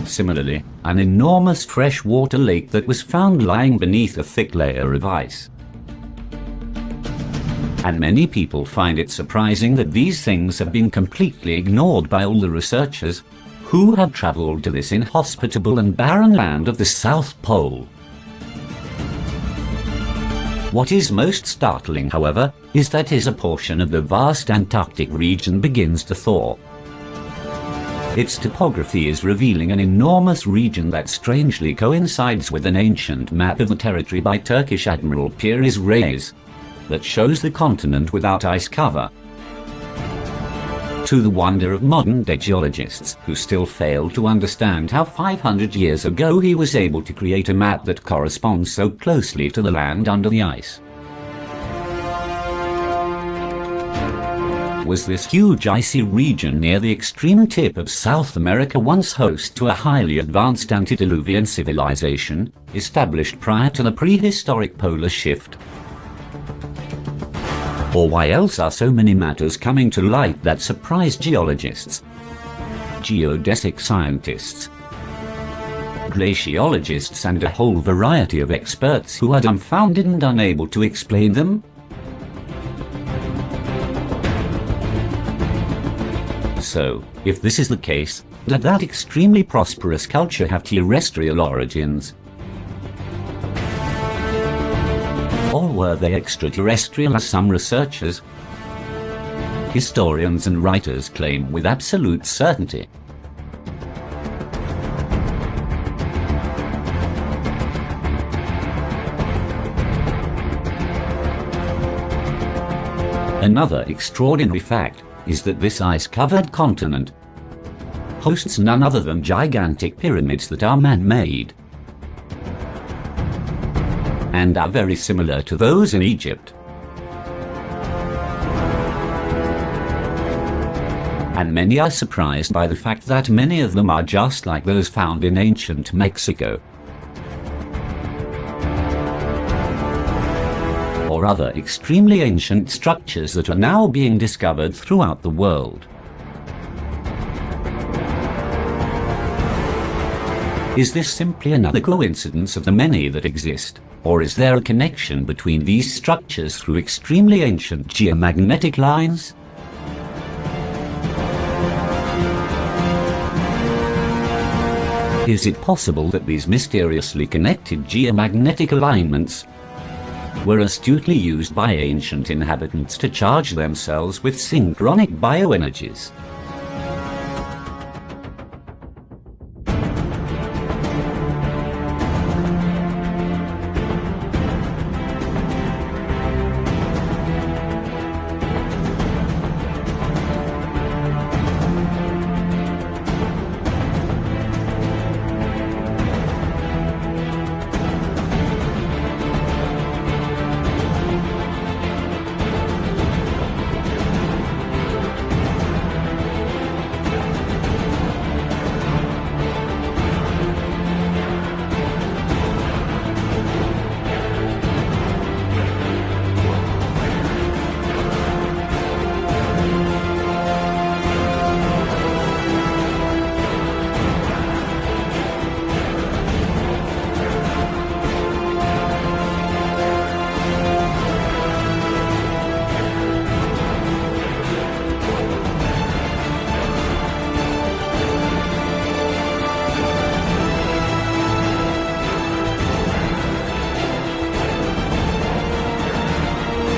and similarly, an enormous freshwater lake that was found lying beneath a thick layer of ice. And many people find it surprising that these things have been completely ignored by all the researchers who have traveled to this inhospitable and barren land of the South Pole. What is most startling, however, is that as a portion of the vast Antarctic region begins to thaw, its topography is revealing an enormous region that strangely coincides with an ancient map of the territory by Turkish Admiral Piers Reis that shows the continent without ice cover. To the wonder of modern-day geologists who still fail to understand how 500 years ago he was able to create a map that corresponds so closely to the land under the ice. Was this huge icy region near the extreme tip of South America once host to a highly advanced antediluvian civilization, established prior to the prehistoric polar shift? Or why else are so many matters coming to light that surprise geologists, geodesic scientists, glaciologists and a whole variety of experts who are dumbfounded and unable to explain them? So, if this is the case, did that extremely prosperous culture have terrestrial origins? Or were they extraterrestrial, as some researchers, historians and writers claim with absolute certainty? Another extraordinary fact is that this ice-covered continent hosts none other than gigantic pyramids that are man-made and are very similar to those in Egypt. And many are surprised by the fact that many of them are just like those found in ancient Mexico, or other extremely ancient structures that are now being discovered throughout the world. Is this simply another coincidence of the many that exist, or is there a connection between these structures through extremely ancient geomagnetic lines? Is it possible that these mysteriously connected geomagnetic alignments were astutely used by ancient inhabitants to charge themselves with synchronic bioenergies?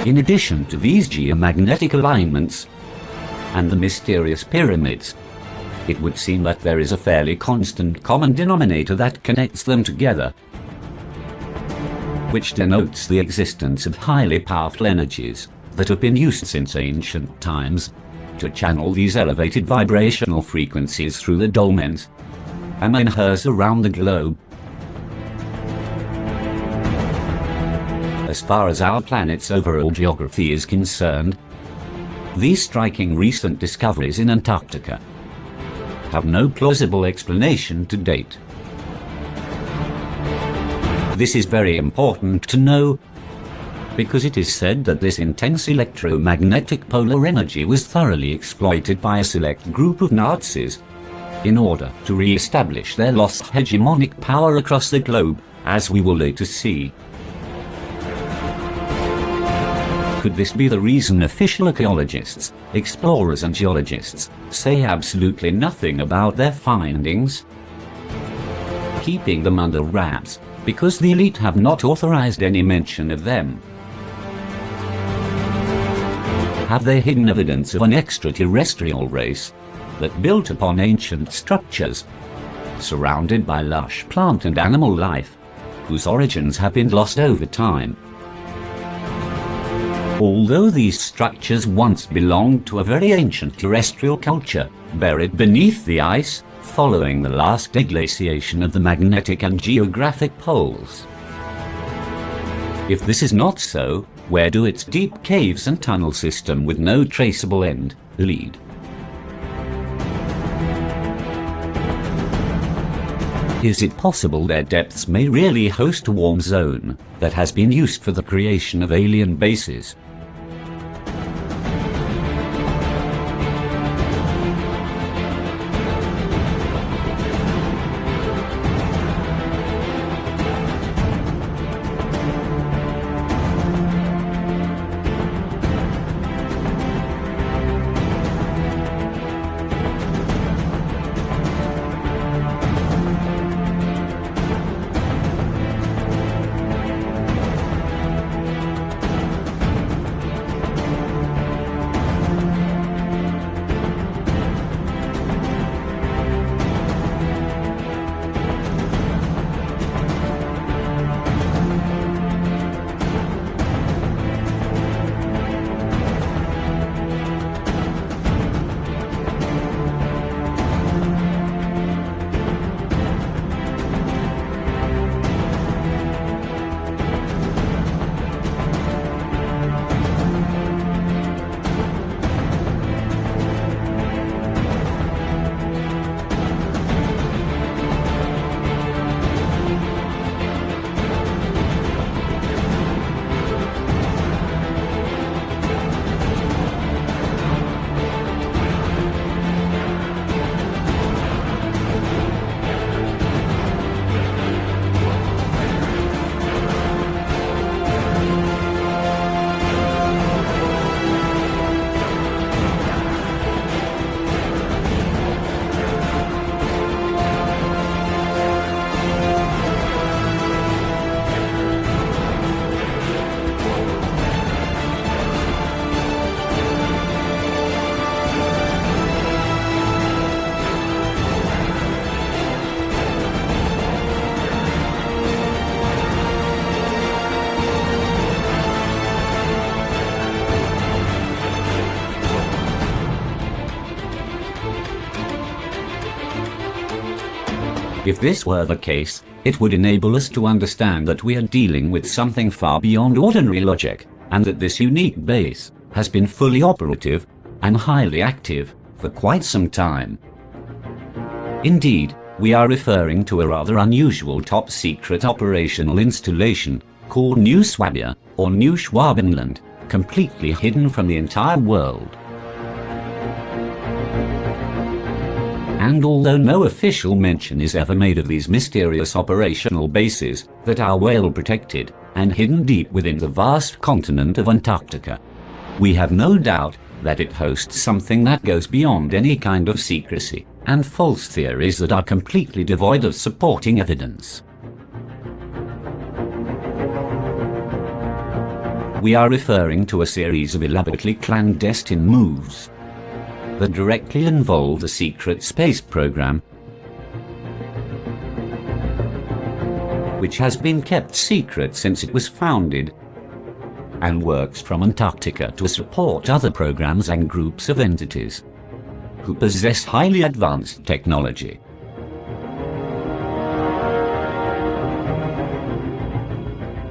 In addition to these geomagnetic alignments and the mysterious pyramids, it would seem that there is a fairly constant common denominator that connects them together, which denotes the existence of highly powerful energies that have been used since ancient times to channel these elevated vibrational frequencies through the dolmens and menhirs around the globe. As far as our planet's overall geography is concerned, these striking recent discoveries in Antarctica have no plausible explanation to date. This is very important to know because it is said that this intense electromagnetic polar energy was thoroughly exploited by a select group of Nazis in order to re-establish their lost hegemonic power across the globe, as we will later see. Could this be the reason official archaeologists, explorers and geologists say absolutely nothing about their findings? Keeping them under wraps, because the elite have not authorized any mention of them. Have they hidden evidence of an extraterrestrial race that built upon ancient structures, surrounded by lush plant and animal life, whose origins have been lost over time? Although these structures once belonged to a very ancient terrestrial culture, buried beneath the ice, following the last deglaciation of the magnetic and geographic poles. If this is not so, where do its deep caves and tunnel system with no traceable end lead? Is it possible their depths may really host a warm zone that has been used for the creation of alien bases? If this were the case, it would enable us to understand that we are dealing with something far beyond ordinary logic, and that this unique base has been fully operative and highly active for quite some time. Indeed, we are referring to a rather unusual top-secret operational installation called New Swabia or New Schwabenland, completely hidden from the entire world. And although no official mention is ever made of these mysterious operational bases that are well protected and hidden deep within the vast continent of Antarctica, we have no doubt that it hosts something that goes beyond any kind of secrecy and false theories that are completely devoid of supporting evidence. We are referring to a series of elaborately clandestine moves that directly involve the secret space program, which has been kept secret since it was founded, and works from Antarctica to support other programs and groups of entities who possess highly advanced technology.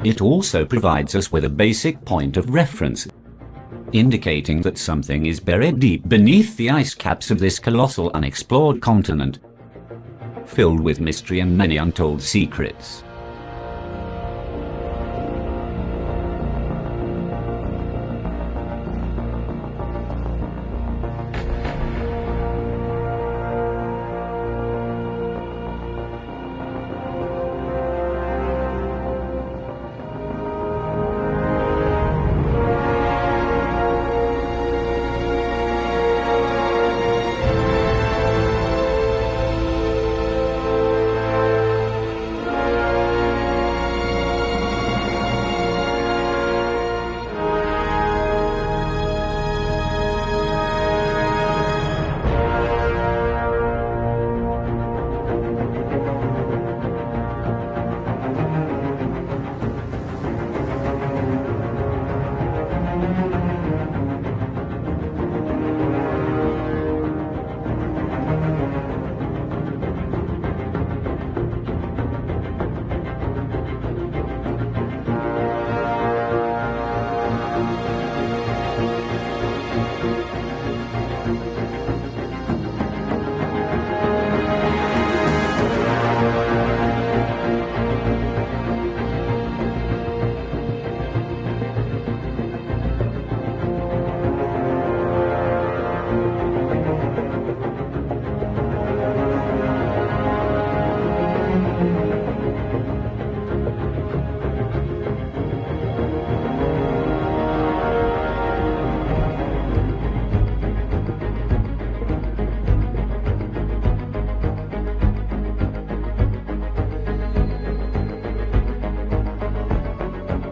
It also provides us with a basic point of reference, indicating that something is buried deep beneath the ice caps of this colossal unexplored continent, filled with mystery and many untold secrets.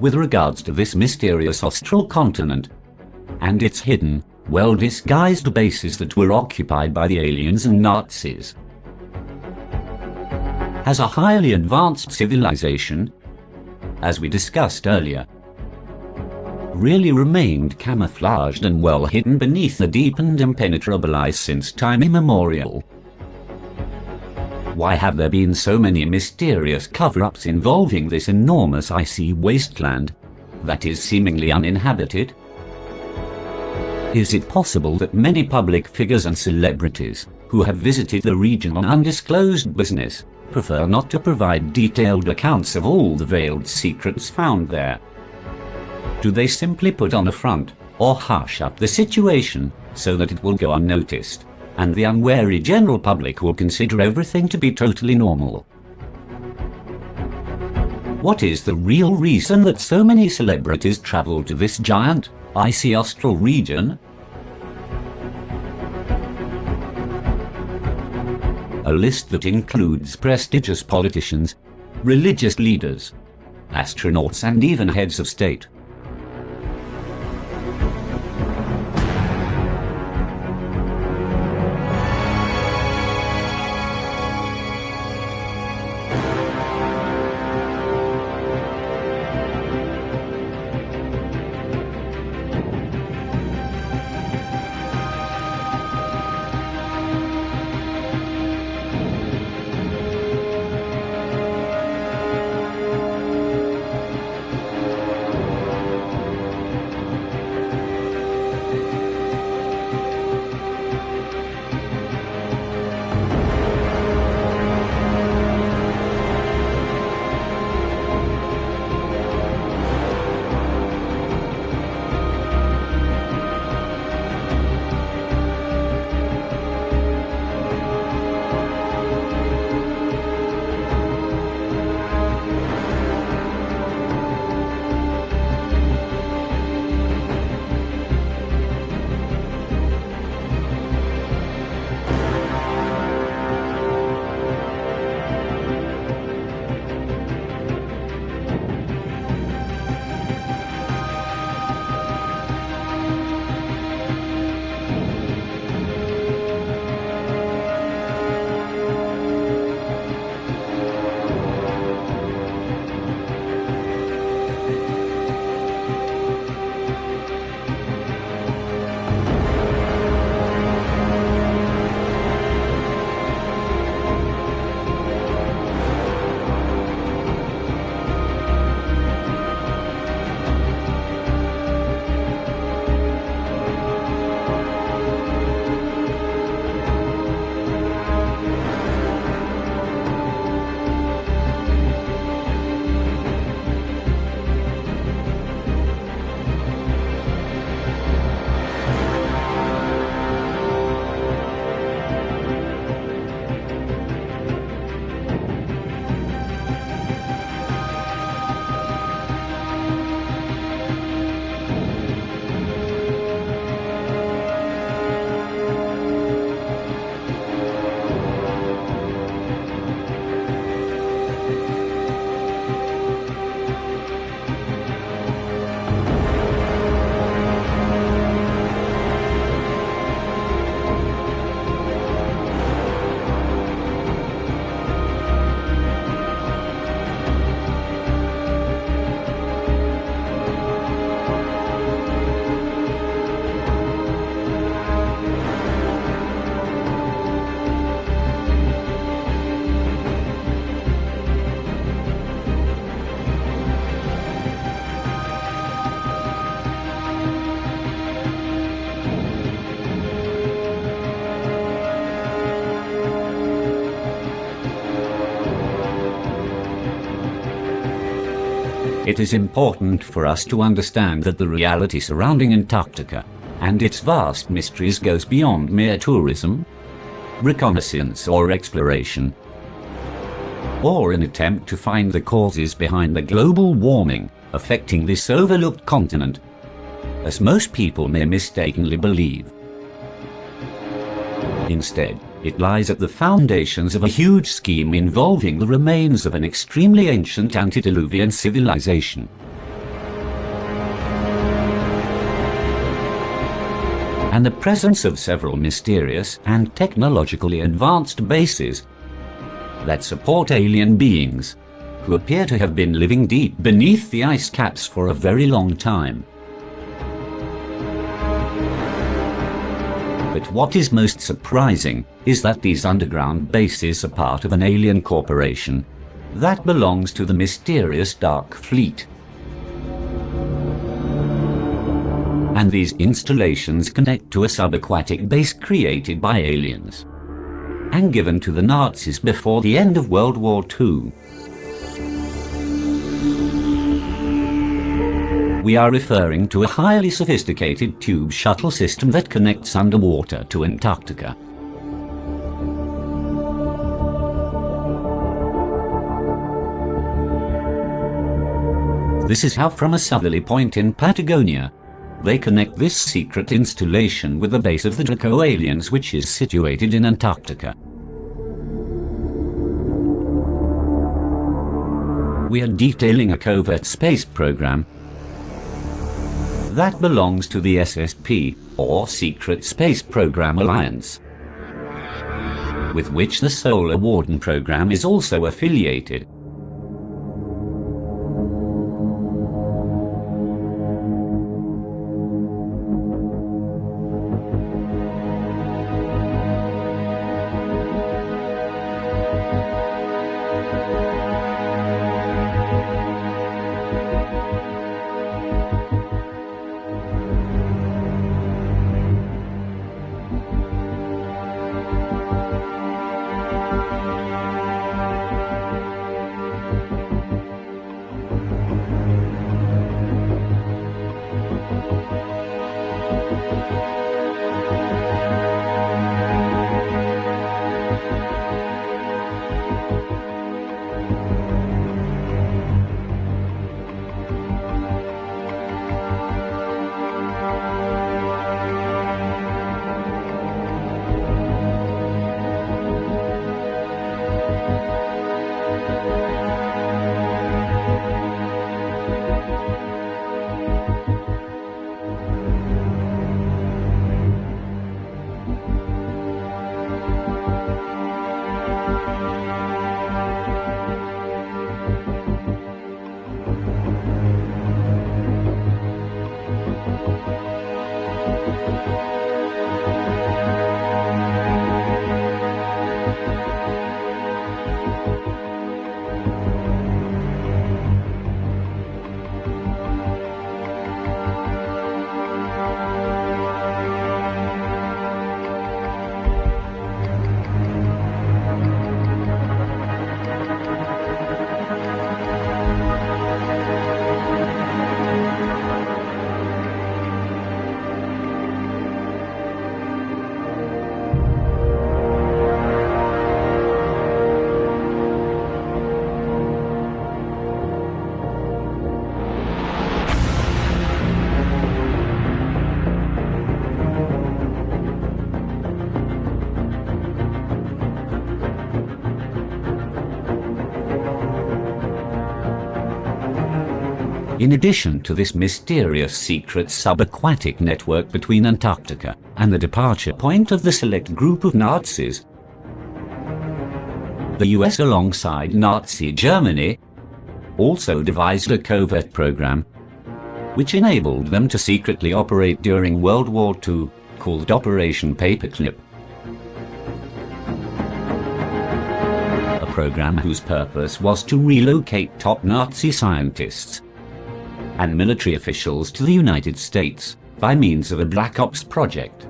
with regards to this mysterious austral continent and its hidden, well-disguised bases that were occupied by the aliens and Nazis. As a highly advanced civilization, as we discussed earlier, really remained camouflaged and well hidden beneath the deep and impenetrable ice since time immemorial. Why have there been so many mysterious cover-ups involving this enormous icy wasteland that is seemingly uninhabited? Is it possible that many public figures and celebrities who have visited the region on undisclosed business prefer not to provide detailed accounts of all the veiled secrets found there? Do they simply put on a front or hush up the situation so that it will go unnoticed, and the unwary general public will consider everything to be totally normal? What is the real reason that so many celebrities travel to this giant, icy austral region? A list that includes prestigious politicians, religious leaders, astronauts, and even heads of state. It is important for us to understand that the reality surrounding Antarctica and its vast mysteries goes beyond mere tourism, reconnaissance or exploration, or an attempt to find the causes behind the global warming affecting this overlooked continent, as most people may mistakenly believe. Instead, it lies at the foundations of a huge scheme involving the remains of an extremely ancient antediluvian civilization. and the presence of several mysterious and technologically advanced bases that support alien beings who appear to have been living deep beneath the ice caps for a very long time. But what is most surprising is that these underground bases are part of an alien corporation that belongs to the mysterious Dark Fleet. And these installations connect to a subaquatic base created by aliens and given to the Nazis before the end of World War II. We are referring to a highly sophisticated tube shuttle system that connects underwater to Antarctica. This is how, from a southerly point in Patagonia, they connect this secret installation with the base of the Draco aliens, which is situated in Antarctica. We are detailing a covert space program that belongs to the SSP, or Secret Space Program Alliance, with which the Solar Warden program is also affiliated. In addition to this mysterious secret subaquatic network between Antarctica and the departure point of the select group of Nazis, the US, alongside Nazi Germany, also devised a covert program which enabled them to secretly operate during World War II, called Operation Paperclip. A program whose purpose was to relocate top Nazi scientists and military officials to the United States by means of a Black Ops project.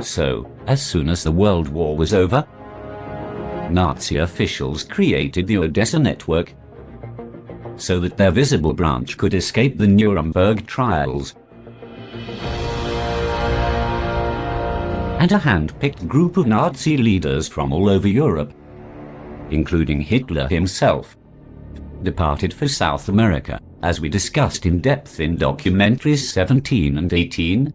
So, as soon as the World War was over, Nazi officials created the Odessa Network so that their visible branch could escape the Nuremberg trials. And a hand-picked group of Nazi leaders from all over Europe, including Hitler himself, departed for South America, as we discussed in depth in documentaries 17 and 18.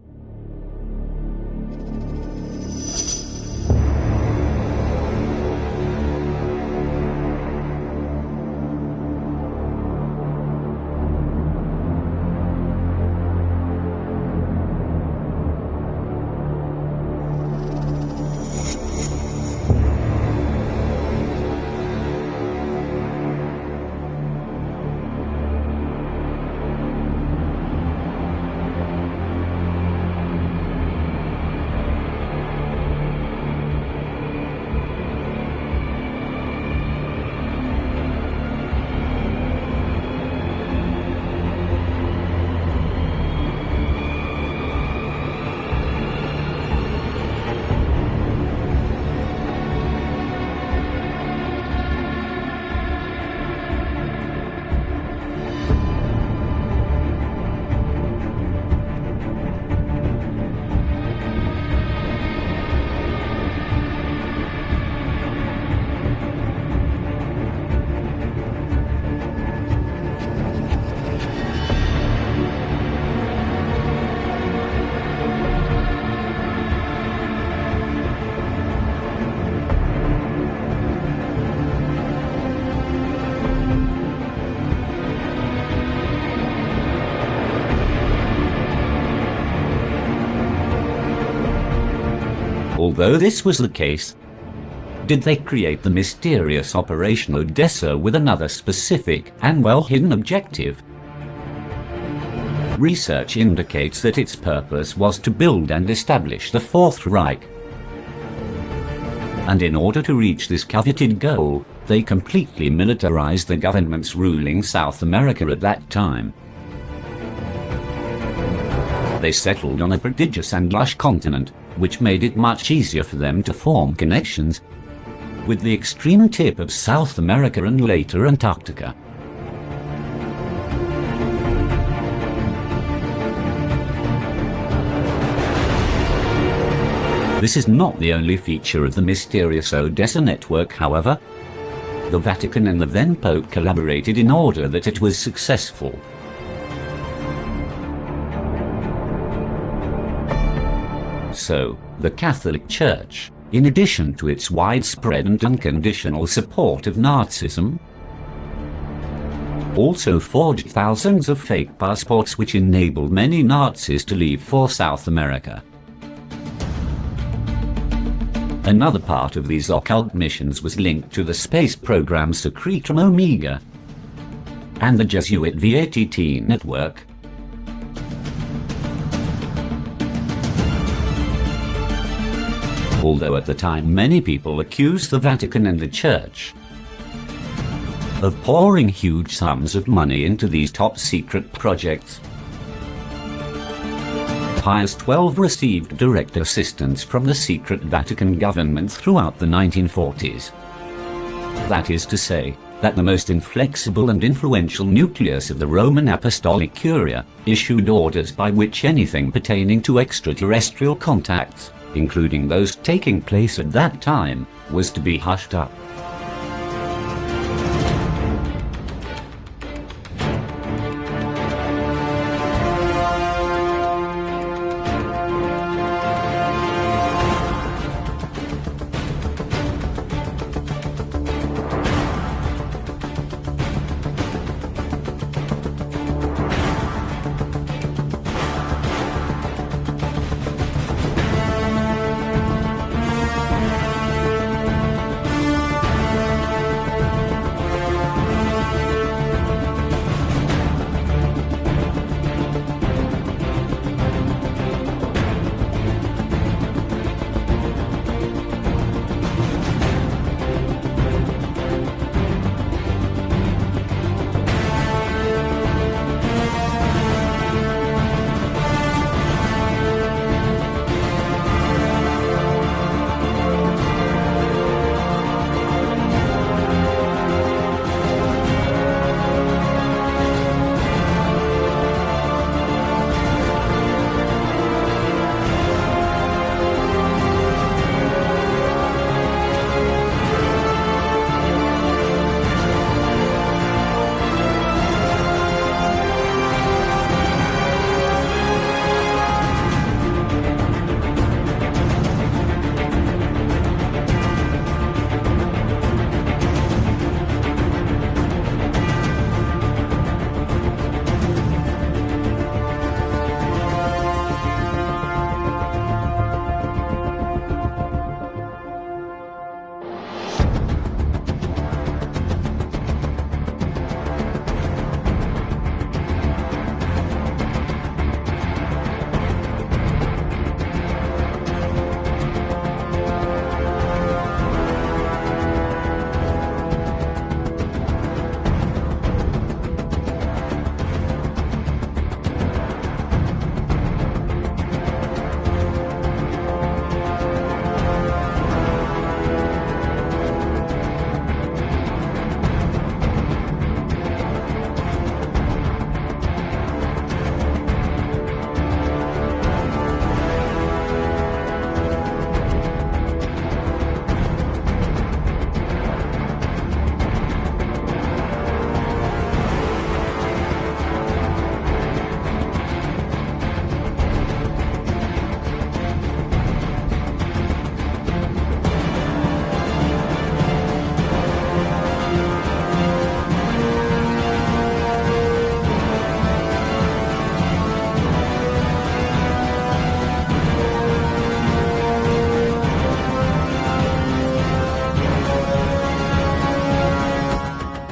although this was the case, did they create the mysterious Operation Odessa with another specific and well-hidden objective? Research indicates that its purpose was to build and establish the Fourth Reich. And in order to reach this coveted goal, they completely militarized the governments ruling South America at that time. They settled on a prodigious and lush continent, which made it much easier for them to form connections with the extreme tip of South America and later Antarctica. This is not the only feature of the mysterious Odessa network, however. The Vatican and the then Pope collaborated in order that it was successful. So, the Catholic Church, in addition to its widespread and unconditional support of Nazism, also forged thousands of fake passports which enabled many Nazis to leave for South America. Another part of these occult missions was linked to the space program Secretum Omega and the Jesuit VATT network. Although at the time many people accused the Vatican and the Church of pouring huge sums of money into these top-secret projects, Pius XII received direct assistance from the secret Vatican government throughout the 1940s. That is to say, that the most inflexible and influential nucleus of the Roman Apostolic Curia issued orders by which anything pertaining to extraterrestrial contacts, including those taking place at that time, was to be hushed up.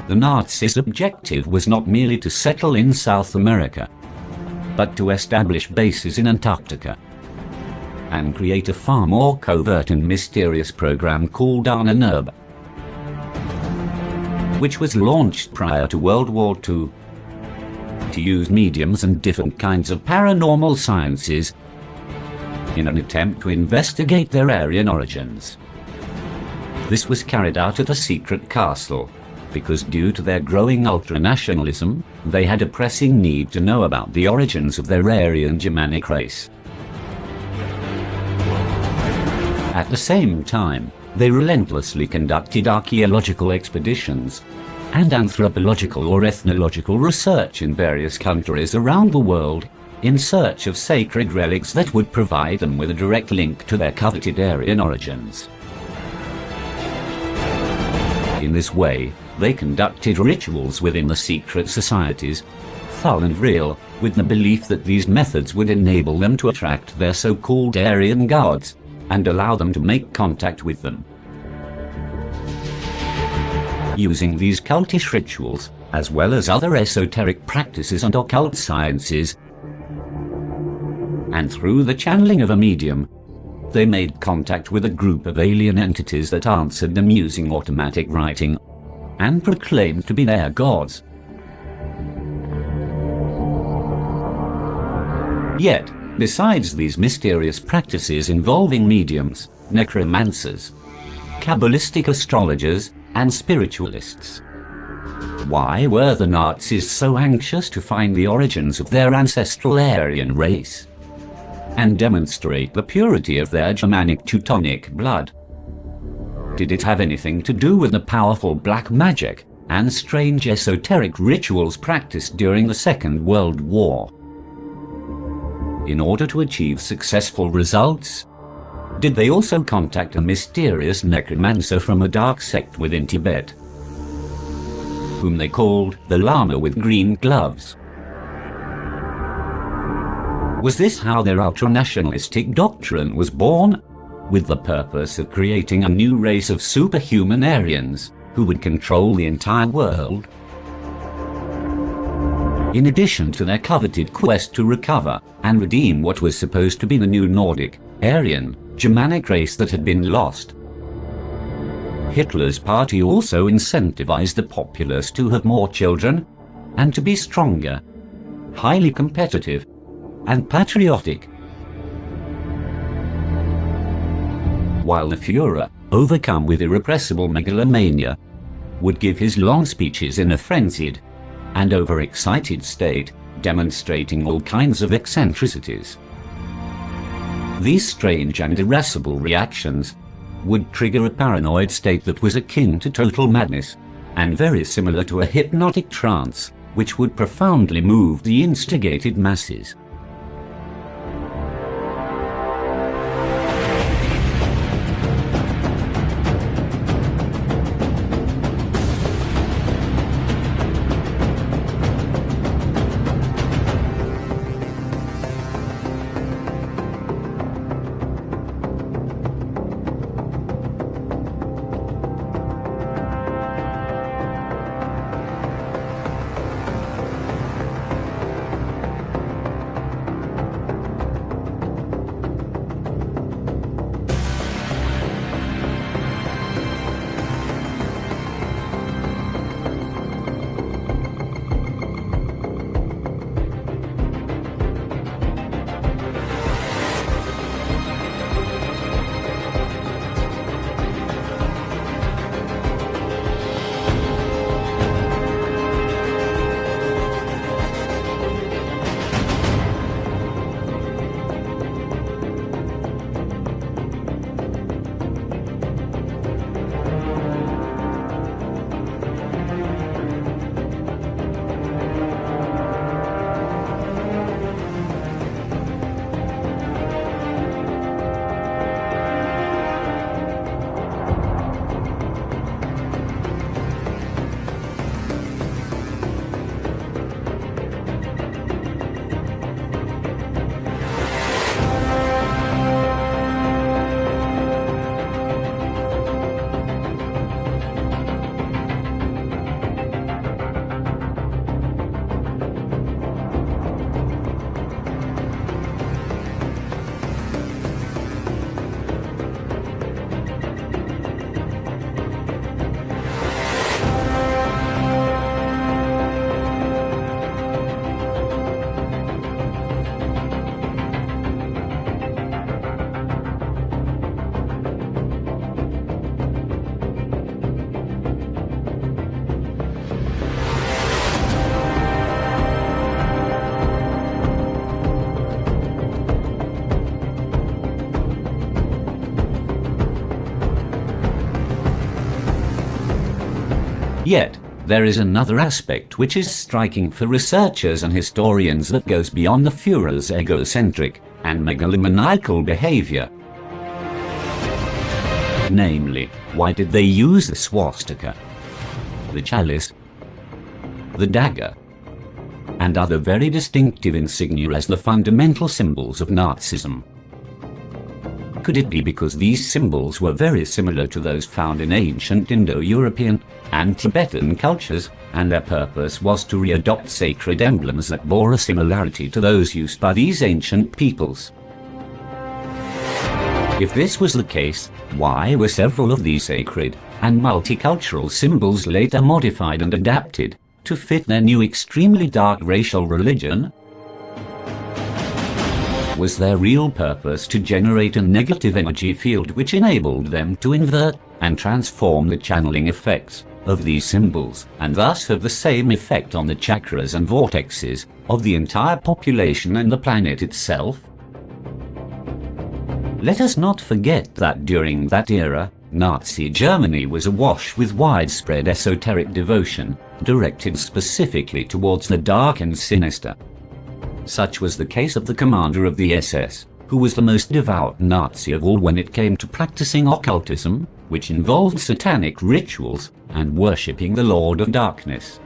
The Nazis' objective was not merely to settle in South America, but to establish bases in Antarctica and create a far more covert and mysterious program called Anarnerb, which was launched prior to World War II to use mediums and different kinds of paranormal sciences in an attempt to investigate their Aryan origins. This was carried out at a secret castle, because due to their growing ultranationalism, they had a pressing need to know about the origins of their Aryan Germanic race. At the same time, they relentlessly conducted archaeological expeditions and anthropological or ethnological research in various countries around the world in search of sacred relics that would provide them with a direct link to their coveted Aryan origins. In this way, they conducted rituals within the secret societies, thorough and real, with the belief that these methods would enable them to attract their so-called Aryan gods and allow them to make contact with them. Using these cultish rituals, as well as other esoteric practices and occult sciences, and through the channeling of a medium, they made contact with a group of alien entities that answered them using automatic writing and proclaimed to be their gods. Yet, besides these mysterious practices involving mediums, necromancers, Kabbalistic astrologers, and spiritualists, why were the Nazis so anxious to find the origins of their ancestral Aryan race and demonstrate the purity of their Germanic Teutonic blood? Did it have anything to do with the powerful black magic and strange esoteric rituals practiced during the Second World War? In order to achieve successful results, did they also contact a mysterious necromancer from a dark sect within Tibet, whom they called the Lama with Green Gloves? Was this how their ultranationalistic doctrine was born, with the purpose of creating a new race of superhuman Aryans who would control the entire world? In addition to their coveted quest to recover and redeem what was supposed to be the new Nordic, Aryan, Germanic race that had been lost, Hitler's party also incentivized the populace to have more children and to be stronger, highly competitive, and patriotic. While the Führer, overcome with irrepressible megalomania, would give his long speeches in a frenzied and overexcited state, demonstrating all kinds of eccentricities. These strange and irascible reactions would trigger a paranoid state that was akin to total madness, and very similar to a hypnotic trance, which would profoundly move the instigated masses. Yet, there is another aspect which is striking for researchers and historians that goes beyond the Führer's egocentric and megalomaniacal behavior. Namely, why did they use the swastika, the chalice, the dagger, and other very distinctive insignia as the fundamental symbols of Nazism? Could it be because these symbols were very similar to those found in ancient Indo-European and Tibetan cultures, and their purpose was to readopt sacred emblems that bore a similarity to those used by these ancient peoples? If this was the case, why were several of these sacred and multicultural symbols later modified and adapted to fit their new extremely dark racial religion? Was their real purpose to generate a negative energy field which enabled them to invert and transform the channeling effects of these symbols, and thus have the same effect on the chakras and vortexes of the entire population and the planet itself? Let us not forget that during that era, Nazi Germany was awash with widespread esoteric devotion, directed specifically towards the dark and sinister. Such was the case of the commander of the SS, who was the most devout Nazi of all when it came to practicing occultism, which involved satanic rituals and worshipping the Lord of Darkness.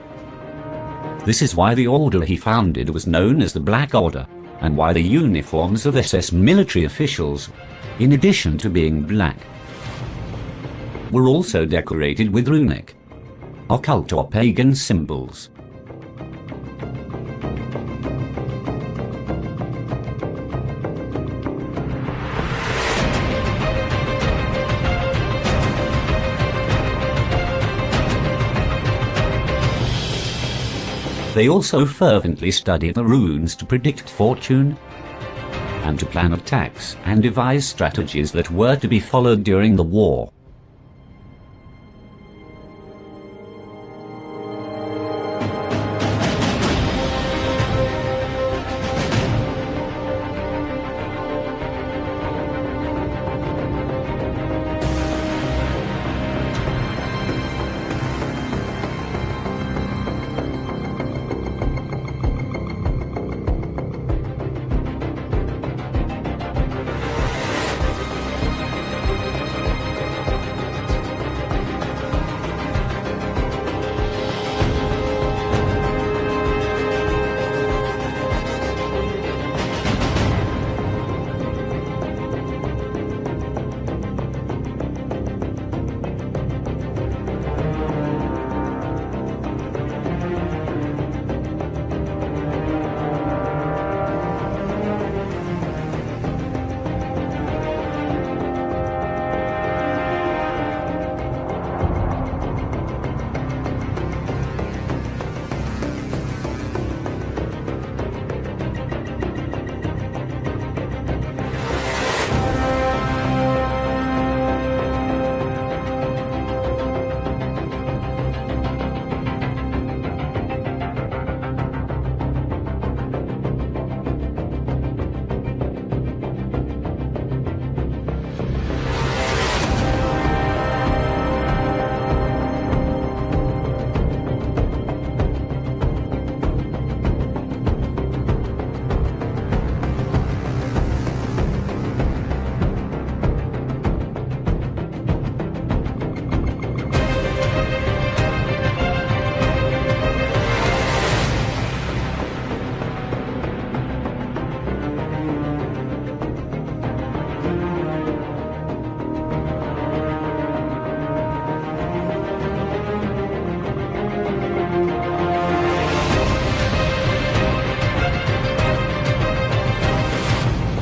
This is why the order he founded was known as the Black Order, and why the uniforms of SS military officials, in addition to being black, were also decorated with runic, occult or pagan symbols. They also fervently studied the runes to predict fortune and to plan attacks and devise strategies that were to be followed during the war.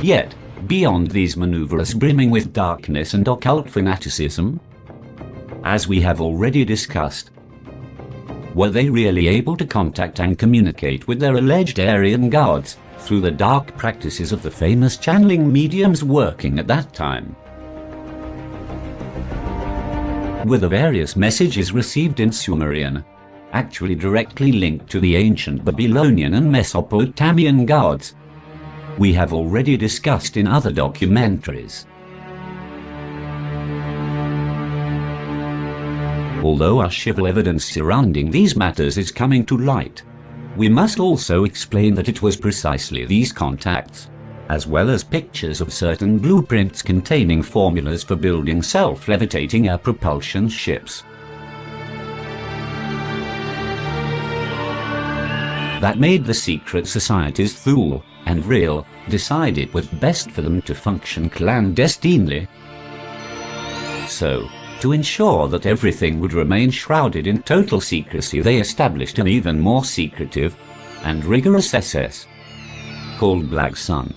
Yet, beyond these maneuvers brimming with darkness and occult fanaticism, as we have already discussed, were they really able to contact and communicate with their alleged Aryan gods through the dark practices of the famous channeling mediums working at that time? Were the various messages received in Sumerian actually directly linked to the ancient Babylonian and Mesopotamian gods we have already discussed in other documentaries? Although archival evidence surrounding these matters is coming to light, we must also explain that it was precisely these contacts, as well as pictures of certain blueprints containing formulas for building self-levitating air propulsion ships, that made the secret societies Thule and Real decide it was best for them to function clandestinely. So, to ensure that everything would remain shrouded in total secrecy, they established an even more secretive and rigorous SS called Black Sun.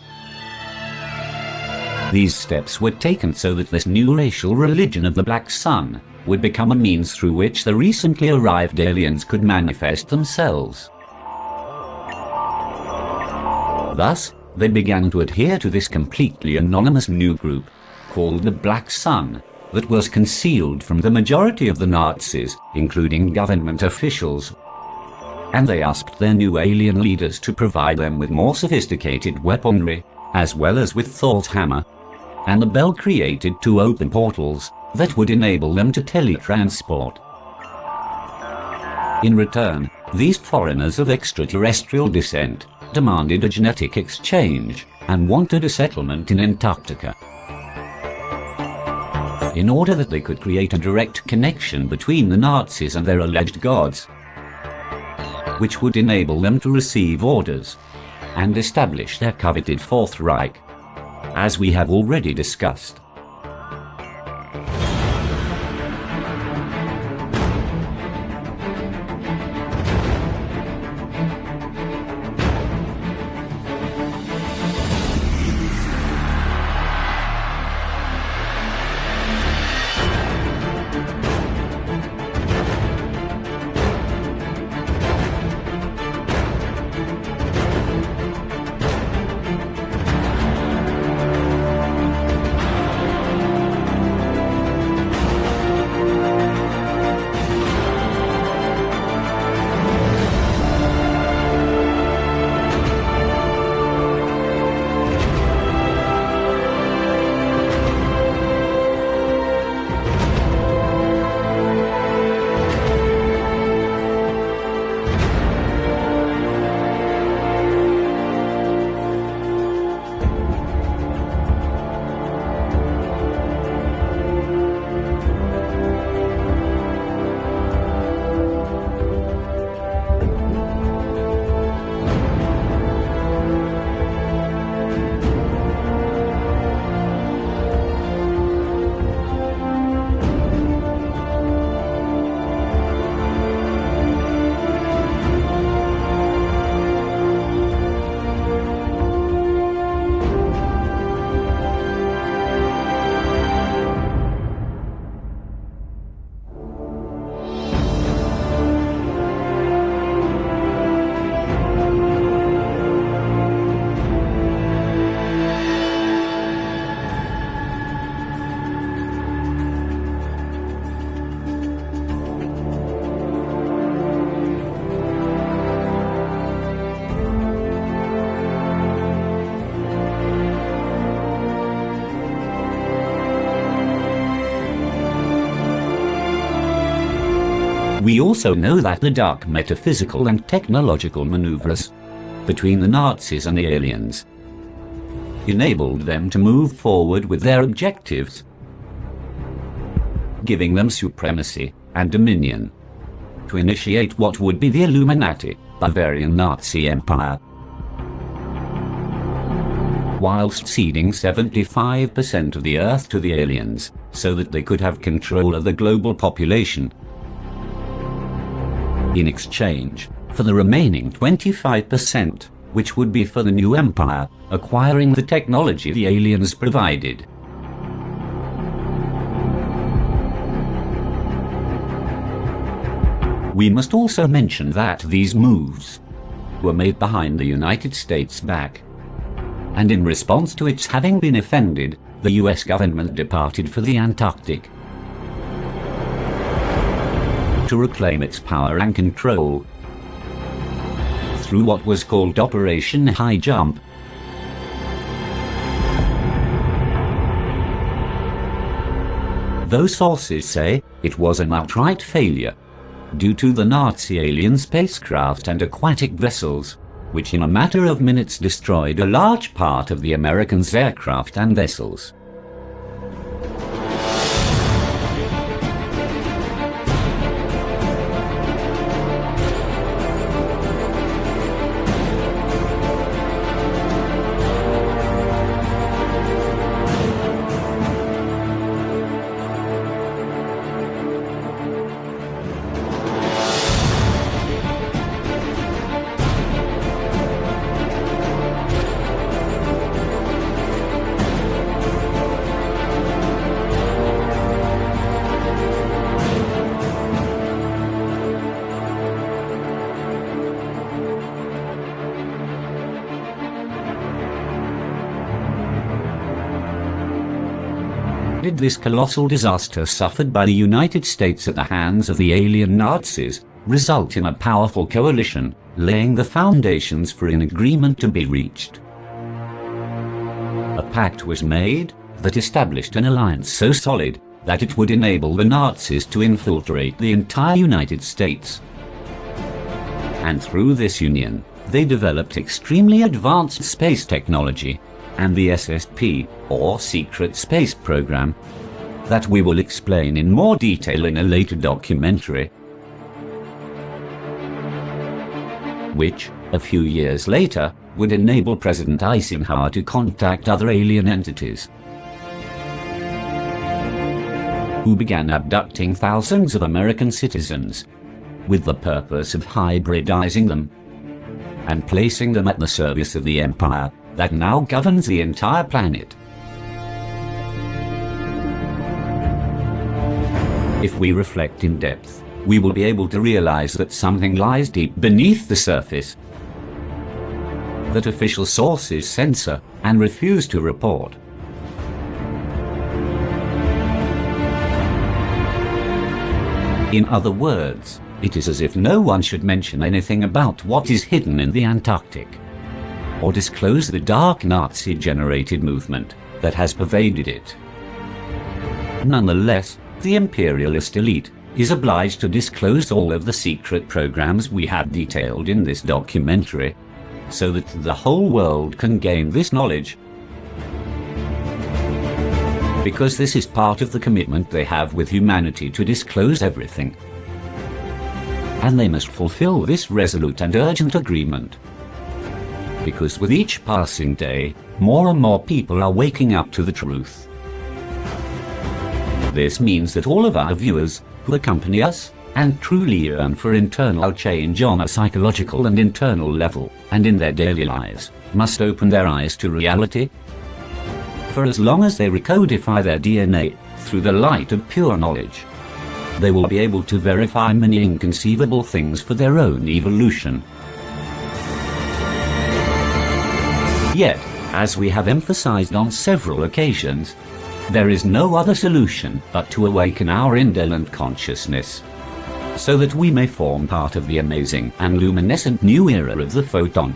These steps were taken so that this new racial religion of the Black Sun would become a means through which the recently arrived aliens could manifest themselves. Thus, they began to adhere to this completely anonymous new group, called the Black Sun, that was concealed from the majority of the Nazis, including government officials. And they asked their new alien leaders to provide them with more sophisticated weaponry, as well as with Thor's hammer, and the bell created 2 open portals that would enable them to teletransport. In return, these foreigners of extraterrestrial descent demanded a genetic exchange and wanted a settlement in Antarctica, in order that they could create a direct connection between the Nazis and their alleged gods, which would enable them to receive orders and establish their coveted Fourth Reich, as we have already discussed. We also know that the dark metaphysical and technological maneuvers between the Nazis and the aliens enabled them to move forward with their objectives, giving them supremacy and dominion to initiate what would be the Illuminati, Bavarian Nazi Empire, whilst ceding 75% of the Earth to the aliens so that they could have control of the global population, in exchange for the remaining 25%, which would be for the new empire, acquiring the technology the aliens provided. We must also mention that these moves were made behind the United States' back, and in response to its having been offended, the US government departed for the Antarctic to reclaim its power and control through what was called Operation High Jump. though sources say it was an outright failure, due to the Nazi alien spacecraft and aquatic vessels, which in a matter of minutes destroyed a large part of the Americans' aircraft and vessels. Did this colossal disaster suffered by the United States at the hands of the alien Nazis result in a powerful coalition, laying the foundations for an agreement to be reached? A pact was made that established an alliance so solid that it would enable the Nazis to infiltrate the entire United States. And through this union, they developed extremely advanced space technology and the SSP, or Secret Space Program, that we will explain in more detail in a later documentary, which, a few years later, would enable President Eisenhower to contact other alien entities, who began abducting thousands of American citizens, with the purpose of hybridizing them, and placing them at the service of the empire that now governs the entire planet. If we reflect in depth, we will be able to realize that something lies deep beneath the surface that official sources censor and refuse to report. In other words, it is as if no one should mention anything about what is hidden in the Antarctic, or disclose the dark Nazi-generated movement that has pervaded it. Nonetheless, the imperialist elite is obliged to disclose all of the secret programs we have detailed in this documentary, so that the whole world can gain this knowledge, because this is part of the commitment they have with humanity to disclose everything. And they must fulfill this resolute and urgent agreement, because with each passing day, more and more people are waking up to the truth. This means that all of our viewers who accompany us and truly yearn for internal change on a psychological and internal level, and in their daily lives, must open their eyes to reality. For as long as they recodify their DNA through the light of pure knowledge, they will be able to verify many inconceivable things for their own evolution. Yet, as we have emphasized on several occasions, there is no other solution but to awaken our indolent consciousness, so that we may form part of the amazing and luminescent new era of the photon.